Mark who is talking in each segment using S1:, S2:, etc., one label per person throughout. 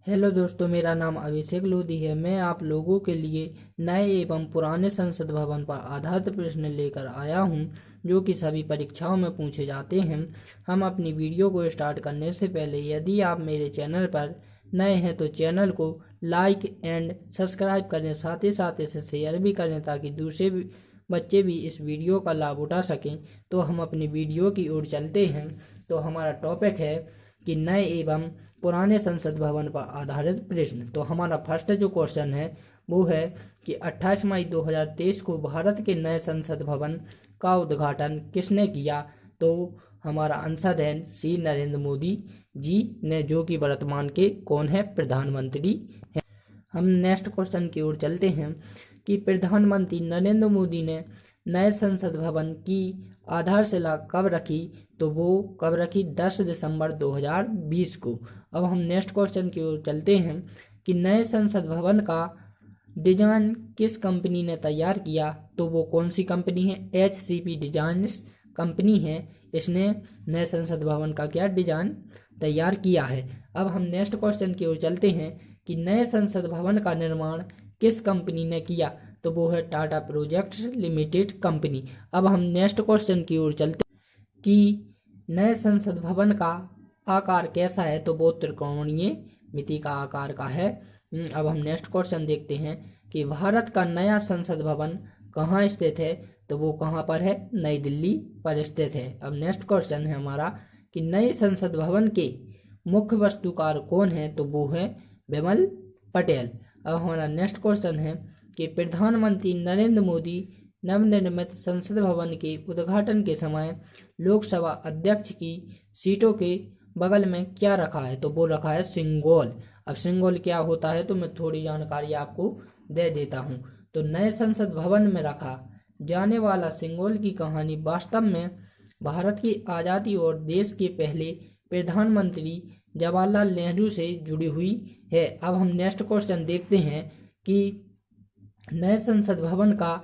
S1: Hello दोस्तों, मेरा नाम अभिषेक लोधी है। मैं आप लोगों के लिए नए एवं पुराने संसद भवन पर आधारित प्रश्न लेकर आया हूं, जो कि सभी परीक्षाओं में पूछे जाते हैं। हम अपनी वीडियो को स्टार्ट करने से पहले यदि आप मेरे चैनल पर नए हैं तो चैनल को लाइक एंड सब्सक्राइब करें, साथ ही साथ इसे शेयर भी करें ताकि दूसरे बच्चे भी इस वीडियो का लाभ उठा सकें। तो हम अपनी वीडियो की ओर चलते हैं। तो हमारा टॉपिक है कि नए एवं पुराने संसद भवन पर आधारित प्रश्न। तो हमारा फर्स्ट जो क्वेश्चन है वो है कि 28 मई 2023 को भारत के नए संसद भवन का उद्घाटन किसने किया। तो हमारा आंसर है सी नरेंद्र मोदी जी ने, जो कि वर्तमान के कौन है, प्रधानमंत्री हैं। हम नेक्स्ट क्वेश्चन की ओर चलते हैं कि प्रधानमंत्री नरेंद्र मोदी ने नए संसद भवन की आधारशिला कब रखी। तो वो कब रखी, 10 दिसंबर 2020 को। अब हम नेक्स्ट क्वेश्चन की ओर चलते हैं कि नए संसद भवन का डिजाइन किस कंपनी ने तैयार किया। तो वो कौन सी कंपनी है, HCP डिजाइन्स कंपनी है। इसने नए संसद भवन का क्या डिजाइन तैयार किया है। अब हम नेक्स्ट क्वेश्चन की ओर चलते हैं कि नए संसद भवन का निर्माण किस कंपनी ने किया। तो वो है टाटा प्रोजेक्ट्स लिमिटेड कंपनी। अब हम नेक्स्ट क्वेश्चन की ओर चलते हैं कि नए संसद भवन का आकार कैसा है। तो वो त्रिकोणीय मिति का आकार का है। अब हम नेक्स्ट क्वेश्चन देखते हैं कि भारत का नया संसद भवन कहाँ स्थित है। तो वो कहाँ पर है, नई दिल्ली पर स्थित है। अब नेक्स्ट क्वेश्चन है हमारा कि नए संसद भवन के मुख्य वास्तुकार कौन है। तो वो है विमल पटेल। अब हमारा नेक्स्ट क्वेश्चन है कि प्रधानमंत्री नरेंद्र मोदी नवनिर्मित संसद भवन के उद्घाटन के समय लोकसभा अध्यक्ष की सीटों के बगल में क्या रखा है। तो वो रखा है सिंगोल। अब सिंगोल क्या होता है तो मैं थोड़ी जानकारी आपको दे देता हूँ। तो नए संसद भवन में रखा जाने वाला सिंगोल की कहानी वास्तव में भारत की आज़ादी और देश के पहले प्रधानमंत्री जवाहरलाल नेहरू से जुड़ी हुई है। अब हम नेक्स्ट क्वेश्चन देखते हैं कि नए संसद भवन का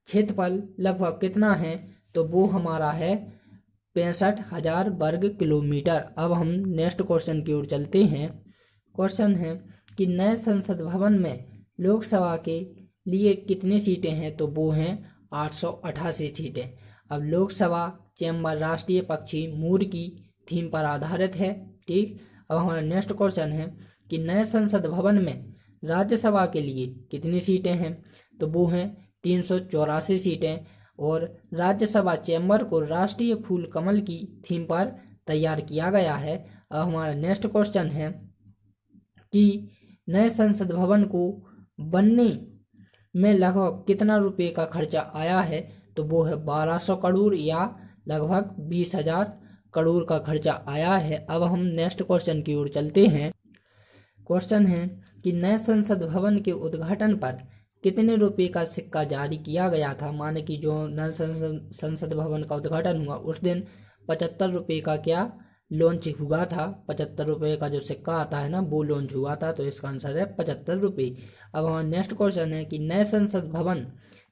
S1: क्षेत्रफल लगभग कितना है। तो वो हमारा है 65,000 वर्ग किलोमीटर। अब हम नेक्स्ट क्वेश्चन की ओर चलते हैं। क्वेश्चन है कि नए संसद भवन में लोकसभा के लिए कितनी सीटें हैं। तो वो हैं 888 सीटें। अब लोकसभा चैम्बर राष्ट्रीय पक्षी मोर की थीम पर आधारित है। ठीक। अब हमारा नेक्स्ट क्वेश्चन है कि नए संसद भवन में राज्यसभा के लिए कितनी सीटें हैं। तो वो हैं 384 सीटें। और राज्यसभा चैम्बर को राष्ट्रीय फूल कमल की थीम पर तैयार किया गया है। अब हमारा नेक्स्ट क्वेश्चन है कि नए संसद भवन को बनने में लगभग कितना रुपए का खर्चा आया है। तो वो है 1200 करोड़ या लगभग 20,000 करोड़ का खर्चा आया है। अब हम नेक्स्ट क्वेश्चन की ओर चलते हैं। क्वेश्चन है कि नए संसद भवन के उद्घाटन पर कितने रुपए का सिक्का जारी किया गया था। माने कि जो नए संसद भवन का उद्घाटन हुआ उस दिन 75 रुपए का क्या लॉन्च हुआ था। 75 रुपए का जो सिक्का आता है ना वो लॉन्च हुआ था। तो इसका आंसर है 75 रुपए। अब हमारा नेक्स्ट क्वेश्चन है कि नए संसद भवन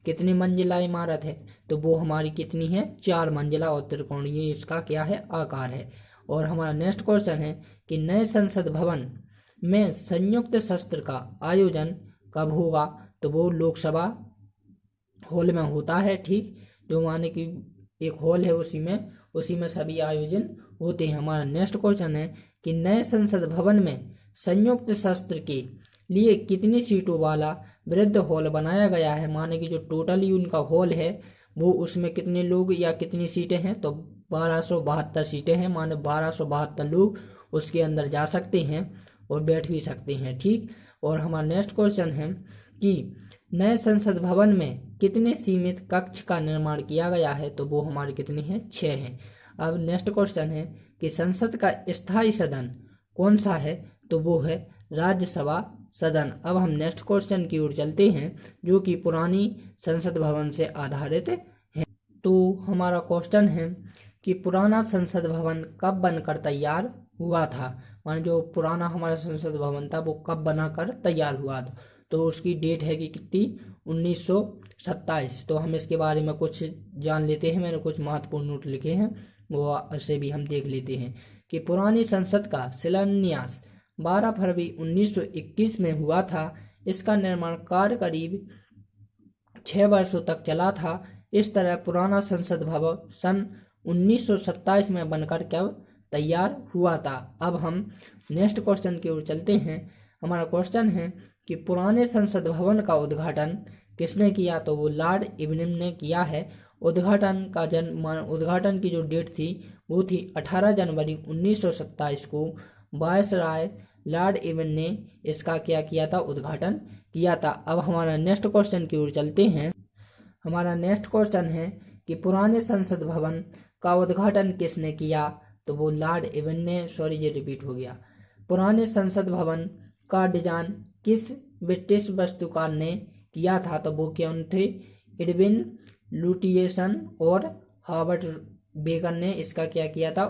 S1: कितनी मंजिला इमारत है। तो वो हमारी कितनी है, 4 मंजिला और त्रिकोणीय इसका क्या है, आकार है। और हमारा नेक्स्ट क्वेश्चन है कि नए संसद भवन में संयुक्त सत्र का आयोजन कब होगा। तो वो लोकसभा हॉल में होता है। ठीक। जो माने कि एक हॉल है उसी में सभी आयोजन होते हैं। हमारा नेक्स्ट क्वेश्चन है कि नए संसद भवन में संयुक्त सत्र के लिए कितनी सीटों वाला वृद्ध हॉल बनाया गया है। माने कि जो टोटली उनका हॉल है वो उसमें कितने लोग या कितनी सीटें हैं। तो 1272 सीटें हैं। माने 1272 लोग उसके अंदर जा सकते हैं और बैठ भी सकते हैं। ठीक। और हमारा नेक्स्ट क्वेश्चन है कि नए संसद भवन में कितने सीमित कक्ष का निर्माण किया गया है। तो वो हमारे कितने हैं, 6 हैं। अब नेक्स्ट क्वेश्चन है कि संसद का स्थायी सदन कौन सा है। तो वो है राज्यसभा सदन। अब हम नेक्स्ट क्वेश्चन की ओर चलते हैं जो कि पुरानी संसद भवन से आधारित है। तो हमारा क्वेश्चन है कि पुराना संसद भवन कब बनकर तैयार हुआ था। मान जो पुराना हमारा संसद भवन था वो कब बनाकर तैयार हुआ था। तो उसकी डेट है कि कितनी, 1927। तो हम इसके बारे में कुछ जान लेते हैं। मैंने कुछ महत्वपूर्ण नोट लिखे हैं, वो से भी हम देख लेते हैं कि पुरानी संसद का शिलान्यास 12 फरवरी 1921 में हुआ था। इसका निर्माण कार्य करीब 6 वर्षों तक चला था। इस तरह पुराना संसद भवन सन 1927 में बनकर कब तैयार हुआ था। अब हम नेक्स्ट क्वेश्चन की ओर चलते हैं। हमारा क्वेश्चन है कि पुराने संसद भवन का उद्घाटन किसने किया, तो वो लॉर्ड इरविन ने किया है। उद्घाटन की जो डेट थी वो थी 18 जनवरी 1927 को। वायसराय लॉर्ड इरविन ने इसका क्या किया था, उद्घाटन किया था। अब हमारा नेक्स्ट क्वेश्चन की ओर चलते हैं। हमारा नेक्स्ट क्वेश्चन है कि पुराने संसद भवन का उद्घाटन किसने किया, तो वो लॉर्ड इरविन ने। सॉरी, ये रिपीट हो गया। पुराने संसद भवन का डिजाइन किस ब्रिटिश वास्तुकार ने किया था, तो वो कौन थे, इरविन लुटियेसन और हॉवर्ड बेकर ने इसका क्या किया था,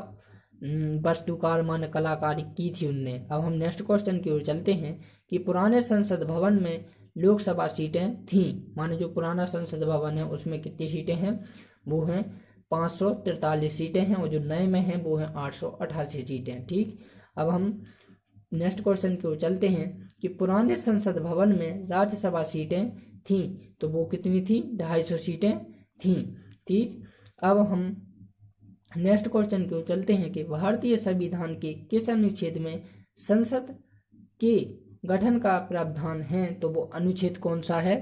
S1: वास्तुकार मान कलाकारी की थी उनने। अब हम नेक्स्ट क्वेश्चन की ओर चलते हैं कि पुराने संसद भवन में लोकसभा सीटें थीं, माने जो पुराना संसद भवन है उसमें कितनी सीटें हैं, वो हैं 543 सीटें हैं, और जो नए में हैं वो हैं 888 सीटें। ठीक, अब हम नेक्स्ट क्वेश्चन की ओर चलते हैं कि पुराने संसद भवन में राज्यसभा सीटें थीं, तो वो कितनी थी, 250 सीटें थीं। ठीक, अब हम नेक्स्ट क्वेश्चन की ओर चलते हैं कि भारतीय संविधान के किस अनुच्छेद में संसद के गठन का प्रावधान है, तो वो अनुच्छेद कौन सा है,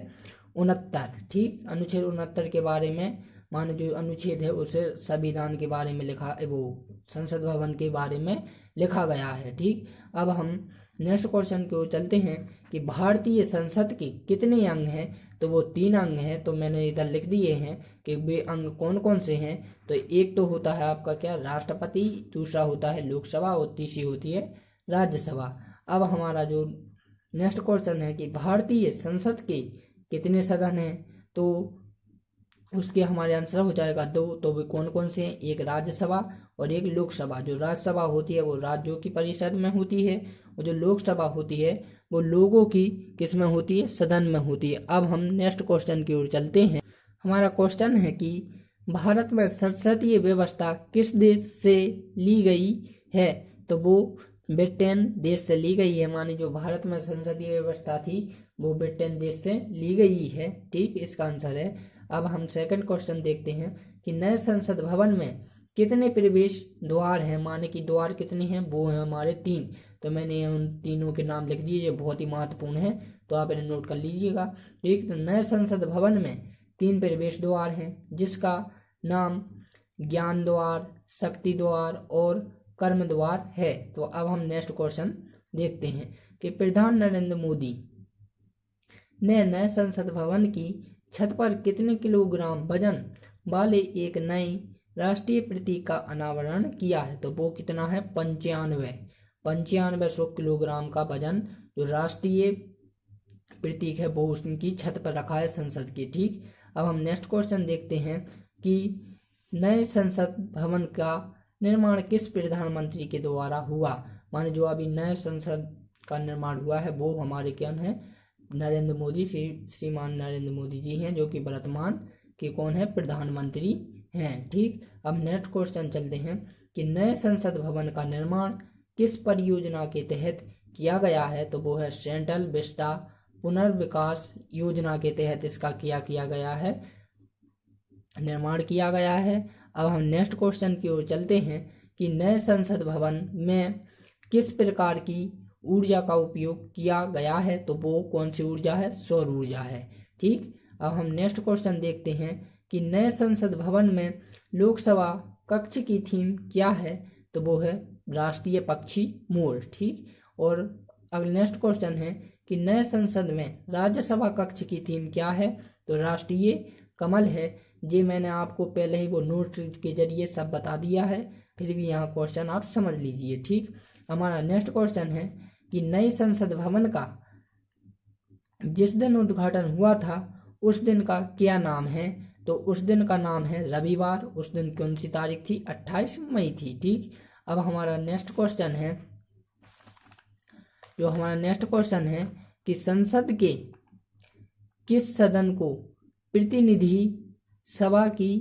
S1: 69। ठीक, अनुच्छेद 69 के बारे में, माने जो अनुच्छेद है उसे संविधान के बारे में लिखा, वो संसद भवन के बारे में लिखा गया है। ठीक, अब हम नेक्स्ट क्वेश्चन की ओर चलते हैं कि भारतीय संसद के कितने अंग हैं, तो वो 3 अंग हैं। तो मैंने इधर लिख दिए हैं कि वे अंग कौन कौन से हैं। तो एक तो होता है आपका क्या, राष्ट्रपति, दूसरा होता है लोकसभा और तीसरी होती है राज्यसभा। अब हमारा जो नेक्स्ट क्वेश्चन है कि भारतीय संसद के कितने सदन हैं, तो उसके हमारे आंसर हो जाएगा 2। तो वे कौन कौन से हैं, एक राज्यसभा और एक लोकसभा। जो राज्यसभा होती है वो राज्यों की परिषद में होती है, और जो लोकसभा होती है वो लोगों की किस में होती है, सदन में होती है। अब हम नेक्स्ट क्वेश्चन की ओर चलते हैं। हमारा क्वेश्चन है कि भारत में संसदीय व्यवस्था किस देश से ली गई है, तो वो ब्रिटेन देश से ली गई है। माने जो भारत में संसदीय व्यवस्था थी वो ब्रिटेन देश से ली गई है। ठीक, इसका आंसर है। अब हम सेकंड क्वेश्चन देखते हैं कि नए संसद भवन में कितने प्रवेश द्वार हैं, माने कि द्वार कितने हैं, वो हैं हमारे 3। तो मैंने उन तीनों के नाम लिख दिए, ये बहुत ही महत्वपूर्ण है, तो आप इन्हें नोट कर लीजिएगा। ठीक, तो नए संसद भवन में 3 प्रवेश द्वार हैं, जिसका नाम ज्ञान द्वार, शक्ति द्वार और कर्म द्वार है। तो अब हम नेक्स्ट क्वेश्चन देखते हैं कि प्रधान नरेंद्र मोदी ने नए संसद भवन की छत पर कितने किलोग्राम वजन वाले एक नई राष्ट्रीय प्रतीक का अनावरण किया है, तो वो कितना है, 9500 किलोग्राम का वजन जो राष्ट्रीय प्रतीक है वो उसकी छत पर रखा है संसद की। ठीक, अब हम नेक्स्ट क्वेश्चन देखते हैं कि नए संसद भवन का निर्माण किस प्रधानमंत्री के द्वारा हुआ। माने जो अभी नए संसद का निर्माण हुआ है वो हमारे क्या है, नरेंद्र मोदी, श्रीमान नरेंद्र मोदी जी हैं, जो कि वर्तमान के कौन है, प्रधानमंत्री हैं। ठीक, अब नेक्स्ट क्वेश्चन चलते हैं कि नए संसद भवन का निर्माण किस परियोजना के तहत किया गया है, तो वो है सेंट्रल विस्टा पुनर्विकास योजना के तहत इसका किया गया है, निर्माण किया गया है। अब हम नेक्स्ट क्वेश्चन की ओर चलते हैं कि नए संसद भवन में किस प्रकार की ऊर्जा का उपयोग किया गया है, तो वो कौन सी ऊर्जा है, सौर ऊर्जा है। ठीक, अब हम नेक्स्ट क्वेश्चन देखते हैं कि नए संसद भवन में लोकसभा कक्ष की थीम क्या है, तो वो है राष्ट्रीय पक्षी मोर। ठीक, और अगला नेक्स्ट क्वेश्चन है कि नए संसद में राज्यसभा कक्ष की थीम क्या है, तो राष्ट्रीय कमल है। जी मैंने आपको पहले ही वो नोट के जरिए सब बता दिया है, फिर भी यहाँ क्वेश्चन आप समझ लीजिए। ठीक, हमारा नेक्स्ट क्वेश्चन है कि नई संसद भवन का जिस दिन उद्घाटन हुआ था उस दिन का क्या नाम है, तो उस दिन का नाम है रविवार। उस दिन कौन सी तारीख थी, 28 मई थी। ठीक, अब हमारा नेक्स्ट क्वेश्चन है कि संसद के किस सदन को प्रतिनिधि सभा की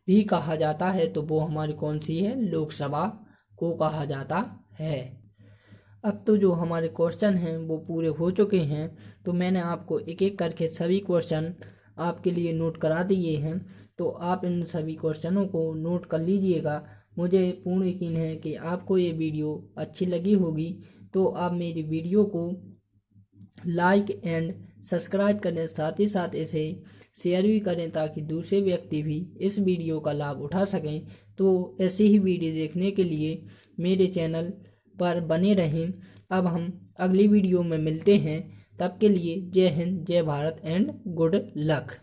S1: भी कहा जाता है, तो वो हमारी कौन सी है, लोकसभा को कहा जाता है। अब तो जो हमारे क्वेश्चन हैं वो पूरे हो चुके हैं, तो मैंने आपको एक एक करके सभी क्वेश्चन आपके लिए नोट करा दिए हैं। तो आप इन सभी क्वेश्चनों को नोट कर लीजिएगा। मुझे पूर्ण यकीन है कि आपको ये वीडियो अच्छी लगी होगी। तो आप मेरी वीडियो को लाइक एंड सब्सक्राइब करें, साथ ही साथ इसे शेयर भी करें ताकि दूसरे व्यक्ति भी इस वीडियो का लाभ उठा सकें। तो ऐसी ही वीडियो देखने के लिए मेरे चैनल पर बने रहें। अब हम अगली वीडियो में मिलते हैं, तब के लिए जय हिंद, जय भारत एंड गुड लक।